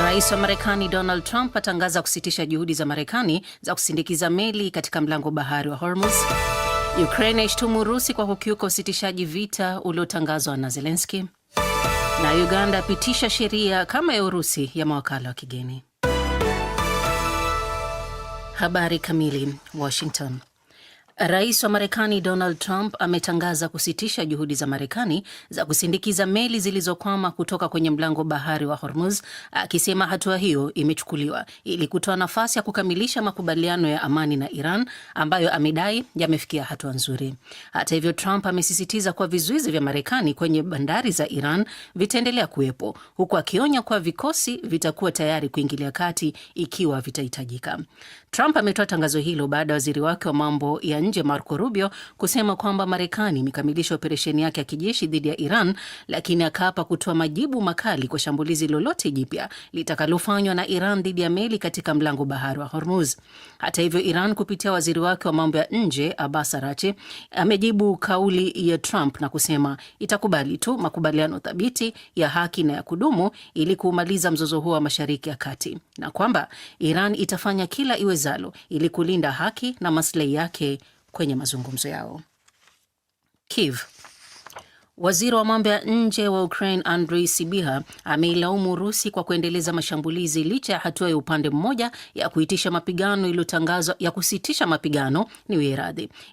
Rais wa Marekani Donald Trump atangaza kusitisha juhudi za Marekani za kusindikiza meli katika mlango bahari wa Hormuz. Ukraine yaishtumu Urusi kwa kukiuka usitishaji vita uliotangazwa na Zelensky. Na Uganda apitisha sheria kama ya Urusi ya mawakala wa kigeni. Habari kamili. Washington. Rais wa Marekani Donald Trump ametangaza kusitisha juhudi za Marekani za kusindikiza meli zilizokwama kutoka kwenye mlango bahari wa Hormuz, akisema hatua hiyo imechukuliwa ili kutoa nafasi ya kukamilisha makubaliano ya amani na Iran ambayo amedai yamefikia hatua nzuri. Hata hivyo, Trump amesisitiza kuwa vizuizi vya Marekani kwenye bandari za Iran vitaendelea kuwepo, huku akionya kuwa vikosi vitakuwa tayari kuingilia kati ikiwa vitahitajika. Trump ametoa tangazo hilo baada ya waziri wake wa mambo ya nje Marco Rubio kusema kwamba Marekani imekamilisha operesheni yake ya kijeshi dhidi ya Iran, lakini akaapa kutoa majibu makali kwa shambulizi lolote jipya litakalofanywa na Iran dhidi ya meli katika mlango bahari wa Hormuz. Hata hivyo, Iran kupitia waziri wake wa mambo ya nje Abbas Araghchi amejibu kauli ya Trump na kusema itakubali tu makubaliano thabiti ya haki na ya kudumu ili kumaliza mzozo huo wa Mashariki ya Kati, na kwamba Iran itafanya kila iwezalo ili kulinda haki na maslahi yake kwenye mazungumzo yao. Kiev. Waziri wa mambo ya nje wa Ukraine Andriy Sybiha ameilaumu Urusi kwa kuendeleza mashambulizi licha ya hatua ya upande mmoja ya kuitisha mapigano iliyotangazwa ya kusitisha mapigano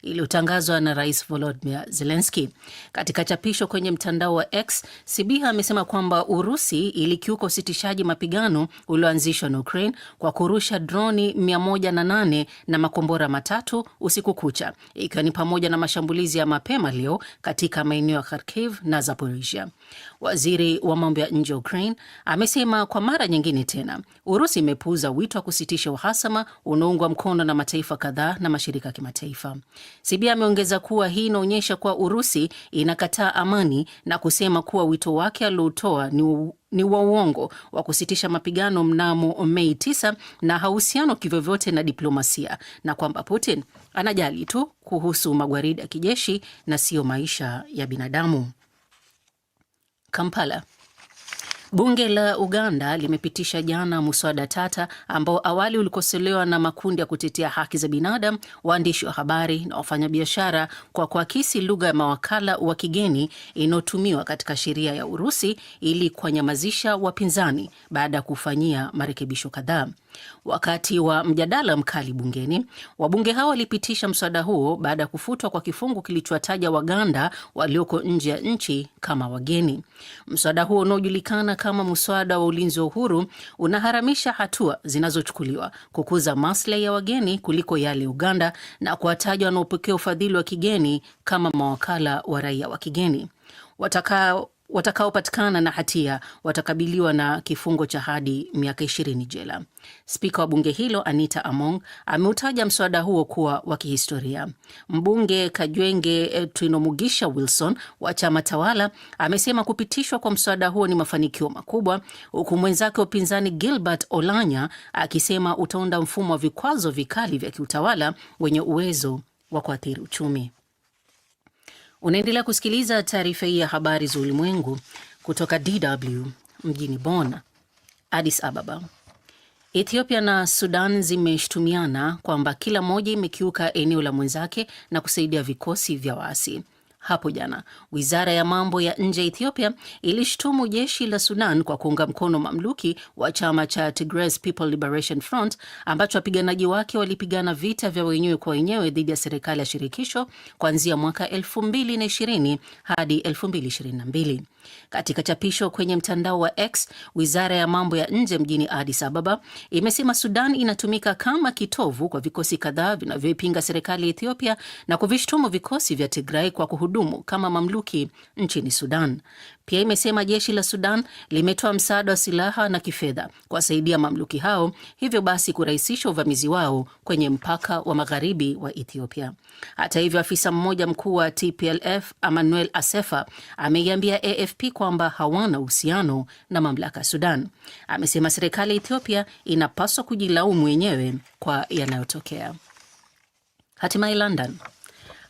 iliyotangazwa na Rais Volodymyr Zelensky. Katika chapisho kwenye mtandao wa X, Sybiha amesema kwamba Urusi ilikiuka usitishaji mapigano ulioanzishwa na Ukraine kwa kurusha droni 108 na makombora matatu usiku kucha, ikiwa ni pamoja na mashambulizi ya mapema leo katika maeneo ya Kharkiv na Zaporizhia. Waziri wa mambo ya nje wa Ukraine amesema kwa mara nyingine tena Urusi imepuuza wito wa kusitisha uhasama unaoungwa mkono na mataifa kadhaa na mashirika ya kimataifa. Sybiha ameongeza kuwa hii inaonyesha kuwa Urusi inakataa amani na kusema kuwa wito wake aliotoa ni wa uongo wa kusitisha mapigano mnamo Mei 9 na hauhusiano kivyovyote na diplomasia, na kwamba Putin anajali tu kuhusu magwaridi ya kijeshi na sio maisha ya binadamu. Kampala. Bunge la Uganda limepitisha jana muswada tata ambao awali ulikosolewa na makundi ya kutetea haki za binadamu, waandishi wa habari na wafanyabiashara kwa kuakisi lugha ya mawakala wa kigeni inayotumiwa katika sheria ya Urusi ili kuwanyamazisha wapinzani baada ya kufanyia marekebisho kadhaa. Wakati wa mjadala mkali bungeni, wabunge hao walipitisha mswada huo baada ya kufutwa kwa kifungu kilichowataja Waganda walioko nje ya nchi kama wageni. Mswada huo unaojulikana kama mswada wa ulinzi wa uhuru unaharamisha hatua zinazochukuliwa kukuza maslahi ya wageni kuliko yale Uganda na kuwataja wanaopokea ufadhili wa kigeni kama mawakala wa raia wa kigeni. Watakaopatikana na hatia watakabiliwa na kifungo cha hadi miaka 20 jela. Spika wa bunge hilo Anita Among ameutaja mswada huo kuwa wa kihistoria. Mbunge Kajwenge Twinomugisha Wilson wa chama tawala amesema kupitishwa kwa mswada huo ni mafanikio makubwa, huku mwenzake wa upinzani Gilbert Olanya akisema utaunda mfumo wa vikwazo vikali vya kiutawala wenye uwezo wa kuathiri uchumi. Unaendelea kusikiliza taarifa hii ya habari za ulimwengu kutoka DW mjini Bonn. Addis Ababa. Ethiopia na Sudan zimeshtumiana kwamba kila moja imekiuka eneo la mwenzake na kusaidia vikosi vya waasi. Hapo jana, wizara ya mambo ya nje ya Ethiopia ilishtumu jeshi la Sudan kwa kuunga mkono mamluki wa chama cha Tigray People Liberation Front ambacho wapiganaji wake walipigana vita vya wenyewe kwa wenyewe dhidi ya serikali ya shirikisho kuanzia mwaka 2020 hadi 2022. Katika chapisho kwenye mtandao wa X, wizara ya mambo ya nje mjini Addis Ababa imesema Sudan inatumika kama kitovu kwa vikosi kadhaa vinavyoipinga serikali ya Ethiopia na kuvishtumu vikosi vya Tigray kwa kuhudumu kama mamluki nchini Sudan. Pia imesema jeshi la Sudan limetoa msaada wa silaha na kifedha kuwasaidia mamluki hao, hivyo basi kurahisisha uvamizi wao kwenye mpaka wa magharibi wa Ethiopia. Hata hivyo, afisa mmoja mkuu wa TPLF Emmanuel Asefa ameiambia AFP kwamba hawana uhusiano na mamlaka ya Sudan. Amesema serikali ya Ethiopia inapaswa kujilaumu wenyewe kwa yanayotokea. Hatimaye London.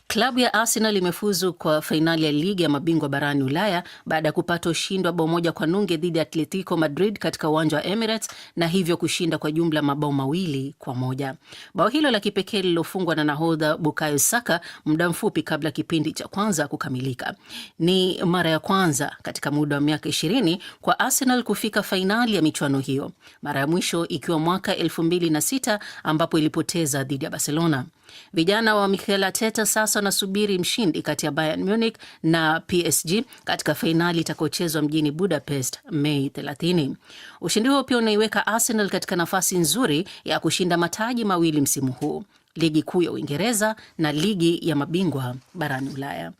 Klabu ya Arsenal imefuzu kwa fainali ya ligi ya mabingwa barani Ulaya baada ya kupata ushindi wa bao 1-0 dhidi ya Atletico Madrid katika uwanja wa Emirates na hivyo kushinda kwa jumla mabao 2-1. Bao hilo la kipekee lilofungwa na nahodha Bukayo Saka muda mfupi kabla kipindi cha kwanza kukamilika. Ni mara ya kwanza katika muda wa miaka 20 kwa Arsenal kufika fainali ya michuano hiyo, mara ya mwisho ikiwa mwaka 2006 ambapo ilipoteza dhidi ya Barcelona. Vijana wa Mikel Arteta sasa wanasubiri mshindi kati ya Bayern Munich na PSG katika fainali itakayochezwa mjini Budapest Mei 30. Ushindi huo pia unaiweka Arsenal katika nafasi nzuri ya kushinda mataji mawili msimu huu, ligi kuu ya Uingereza na ligi ya mabingwa barani Ulaya.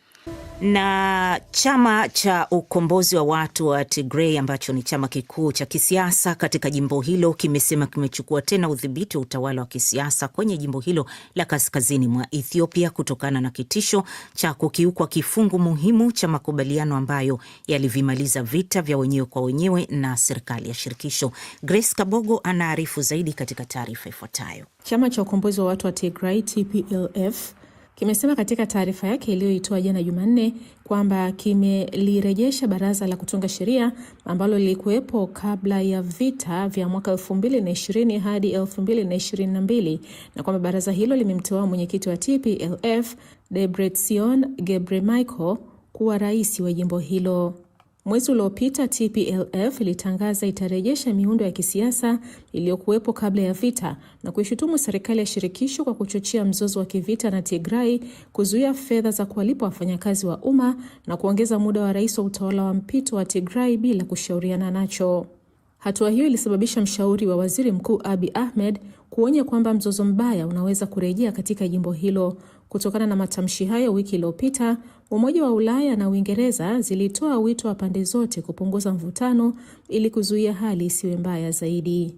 Na chama cha ukombozi wa watu wa Tigray ambacho ni chama kikuu cha kisiasa katika jimbo hilo kimesema kimechukua tena udhibiti wa utawala wa kisiasa kwenye jimbo hilo la kaskazini mwa Ethiopia kutokana na kitisho cha kukiukwa kifungu muhimu cha makubaliano ambayo yalivimaliza vita vya wenyewe kwa wenyewe na serikali ya shirikisho. Grace Kabogo anaarifu zaidi katika taarifa ifuatayo. Chama cha ukombozi wa watu wa Tigray TPLF kimesema katika taarifa yake iliyoitoa jana Jumanne kwamba kimelirejesha baraza la kutunga sheria ambalo lilikuwepo kabla ya vita vya mwaka 2020 hadi 2022 na kwamba baraza hilo limemteua mwenyekiti wa TPLF Debretsion Gebremichael kuwa rais wa jimbo hilo. Mwezi uliopita TPLF ilitangaza itarejesha miundo ya kisiasa iliyokuwepo kabla ya vita na kuishutumu serikali ya shirikisho kwa kuchochea mzozo wa kivita na Tigray, kuzuia fedha za kuwalipa wafanyakazi wa umma na kuongeza muda wa rais wa utawala wa mpito wa Tigray bila kushauriana nacho. Hatua hiyo ilisababisha mshauri wa waziri mkuu Abiy Ahmed kuonya kwamba mzozo mbaya unaweza kurejea katika jimbo hilo. Kutokana na matamshi hayo, wiki iliyopita Umoja wa Ulaya na Uingereza zilitoa wito wa pande zote kupunguza mvutano ili kuzuia hali isiwe mbaya zaidi.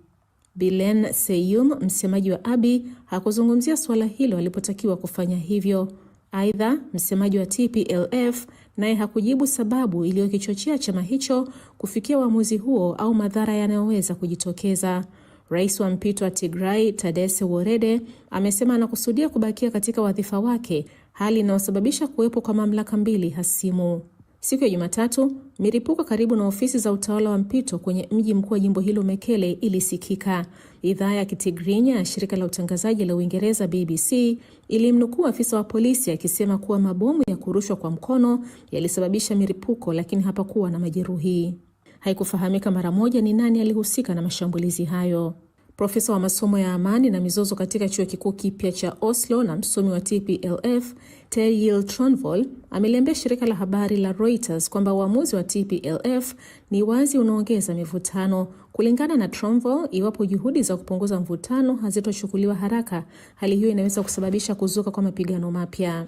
Bilen Seyum, msemaji wa Abiy, hakuzungumzia suala hilo alipotakiwa kufanya hivyo. Aidha, msemaji wa TPLF naye hakujibu sababu iliyokichochea chama hicho kufikia uamuzi huo au madhara yanayoweza kujitokeza. Rais wa mpito wa Tigray, Tadesse Worede, amesema anakusudia kubakia katika wadhifa wake, hali inayosababisha kuwepo kwa mamlaka mbili hasimu. Siku ya Jumatatu, milipuko karibu na ofisi za utawala wa mpito kwenye mji mkuu wa jimbo hilo Mekele ilisikika. Idhaa ya Kitigrinya ya shirika la utangazaji la Uingereza BBC ilimnukuu afisa wa polisi akisema kuwa mabomu ya kurushwa kwa mkono yalisababisha milipuko, lakini hapakuwa na majeruhi. Haikufahamika mara moja ni nani alihusika na mashambulizi hayo. Profesa wa masomo ya amani na mizozo katika chuo kikuu kipya cha Oslo na msomi wa TPLF, Terjil Tronvoll, ameliambia shirika la habari la Reuters kwamba uamuzi wa TPLF ni wazi unaongeza mivutano. Kulingana na Tronvoll, iwapo juhudi za kupunguza mvutano hazitochukuliwa haraka, hali hiyo inaweza kusababisha kuzuka kwa mapigano mapya.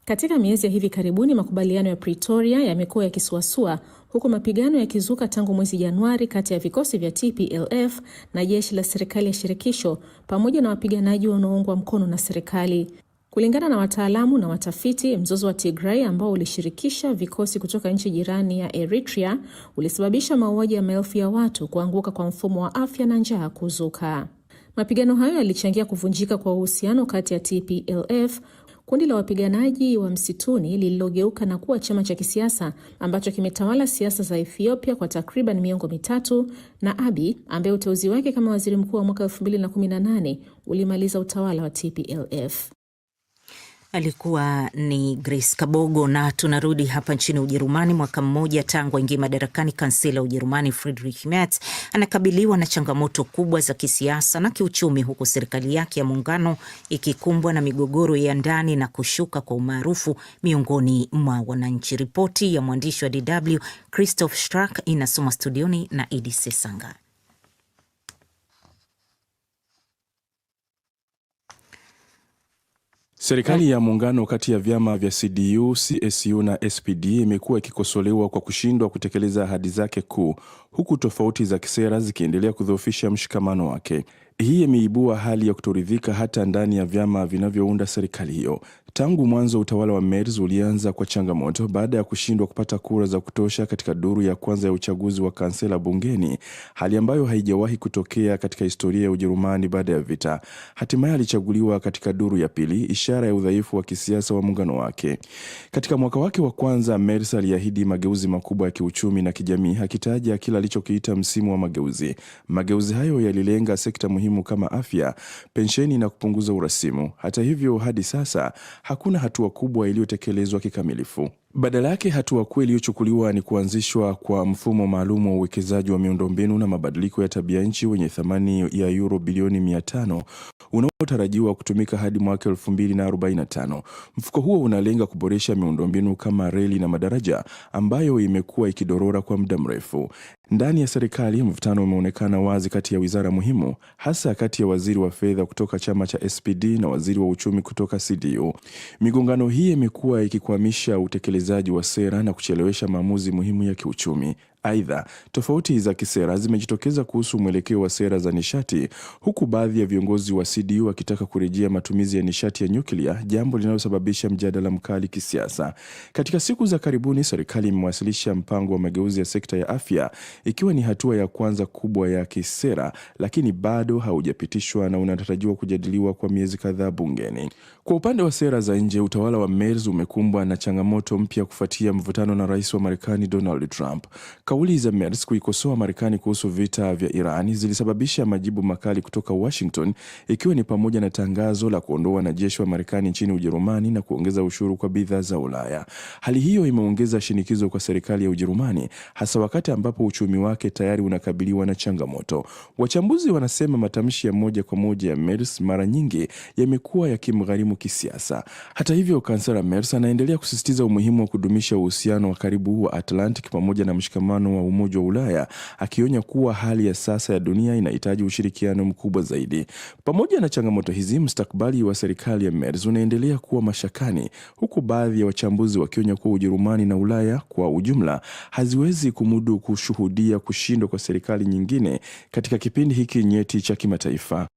Katika miezi ya hivi karibuni, makubaliano ya Pretoria yamekuwa yakisuasua huku mapigano yakizuka tangu mwezi Januari kati ya vikosi vya TPLF na jeshi la serikali ya shirikisho pamoja na wapiganaji wanaoungwa mkono na serikali. Kulingana na wataalamu na watafiti, mzozo wa Tigray ambao ulishirikisha vikosi kutoka nchi jirani ya Eritrea ulisababisha mauaji ya maelfu ya watu, kuanguka kwa mfumo wa afya na njaa kuzuka. Mapigano hayo yalichangia kuvunjika kwa uhusiano kati ya TPLF, kundi la wapiganaji wa msituni lililogeuka na kuwa chama cha kisiasa ambacho kimetawala siasa za Ethiopia kwa takriban miongo mitatu, na Abiy ambaye uteuzi wake kama waziri mkuu wa mwaka 2018 ulimaliza utawala wa TPLF. Alikuwa ni Grace Kabogo. Na tunarudi hapa nchini Ujerumani. Mwaka mmoja tangu aingie madarakani, kansela wa Ujerumani Friedrich Merz anakabiliwa na changamoto kubwa za kisiasa na kiuchumi, huku serikali yake ya muungano ikikumbwa na migogoro ya ndani na kushuka kwa umaarufu miongoni mwa wananchi. Ripoti ya mwandishi wa DW Christoph Strack inasoma studioni na Edi Sesanga. Serikali ya muungano kati ya vyama vya CDU, CSU na SPD imekuwa ikikosolewa kwa kushindwa kutekeleza ahadi zake kuu, huku tofauti za kisera zikiendelea kudhoofisha mshikamano wake. Hii imeibua hali ya kutoridhika hata ndani ya vyama vinavyounda serikali hiyo. Tangu mwanzo utawala wa Merz ulianza kwa changamoto baada ya kushindwa kupata kura za kutosha katika duru ya kwanza ya uchaguzi wa kansela bungeni, hali ambayo haijawahi kutokea katika historia ya Ujerumani baada ya vita. Hatimaye alichaguliwa katika duru ya pili, ishara ya udhaifu wa kisiasa wa muungano wake. Katika mwaka wake wa kwanza, Merz aliahidi mageuzi makubwa ya kiuchumi na kijamii, akitaja kila alichokiita msimu wa mageuzi. Mageuzi hayo yalilenga sekta muhimu kama afya, pensheni na kupunguza urasimu. Hata hivyo, hadi sasa hakuna hatua kubwa iliyotekelezwa kikamilifu. Badala yake, hatua kuu iliyochukuliwa ni kuanzishwa kwa mfumo maalum wa uwekezaji wa miundombinu na mabadiliko ya tabia nchi wenye thamani ya euro bilioni 500 unaotarajiwa kutumika hadi mwaka 2045. Mfuko huo unalenga kuboresha miundombinu kama reli na madaraja ambayo imekuwa ikidorora kwa muda mrefu. Ndani ya serikali, mvutano umeonekana wazi kati ya wizara muhimu, hasa kati ya waziri wa fedha kutoka chama cha SPD na waziri wa uchumi kutoka CDU. Migongano hii imekuwa ikikwamisha utekelezaji wa sera na kuchelewesha maamuzi muhimu ya kiuchumi. Aidha, tofauti za kisera zimejitokeza kuhusu mwelekeo wa sera za nishati, huku baadhi ya viongozi wa CDU wakitaka kurejea matumizi ya nishati ya nyuklia, jambo linalosababisha mjadala mkali kisiasa. Katika siku za karibuni, serikali imewasilisha mpango wa mageuzi ya sekta ya afya, ikiwa ni hatua ya kwanza kubwa ya kisera, lakini bado haujapitishwa na unatarajiwa kujadiliwa kwa miezi kadhaa bungeni. Kwa upande wa sera za nje, utawala wa Merz umekumbwa na changamoto mpya kufuatia mvutano na rais wa Marekani Donald Trump. Kauli za Merz kuikosoa Marekani kuhusu vita vya Irani zilisababisha majibu makali kutoka Washington, ikiwa ni pamoja na tangazo la kuondoa wanajeshi wa Marekani nchini Ujerumani na kuongeza ushuru kwa bidhaa za Ulaya. Hali hiyo imeongeza shinikizo kwa serikali ya Ujerumani, hasa wakati ambapo uchumi wake tayari unakabiliwa na changamoto. Wachambuzi wanasema matamshi ya moja kwa moja ya Merz mara nyingi yamekuwa yakimgharimu kisiasa. Hata hivyo, kansela Merz anaendelea kusisitiza umuhimu wa kudumisha uhusiano wa karibu wa Atlantic pamoja na mshikamano wa Umoja wa Ulaya, akionya kuwa hali ya sasa ya dunia inahitaji ushirikiano mkubwa zaidi. Pamoja na changamoto hizi, mustakabali wa serikali ya Merz unaendelea kuwa mashakani, huku baadhi ya wachambuzi wakionya kuwa Ujerumani na Ulaya kwa ujumla haziwezi kumudu kushuhudia kushindwa kwa serikali nyingine katika kipindi hiki nyeti cha kimataifa.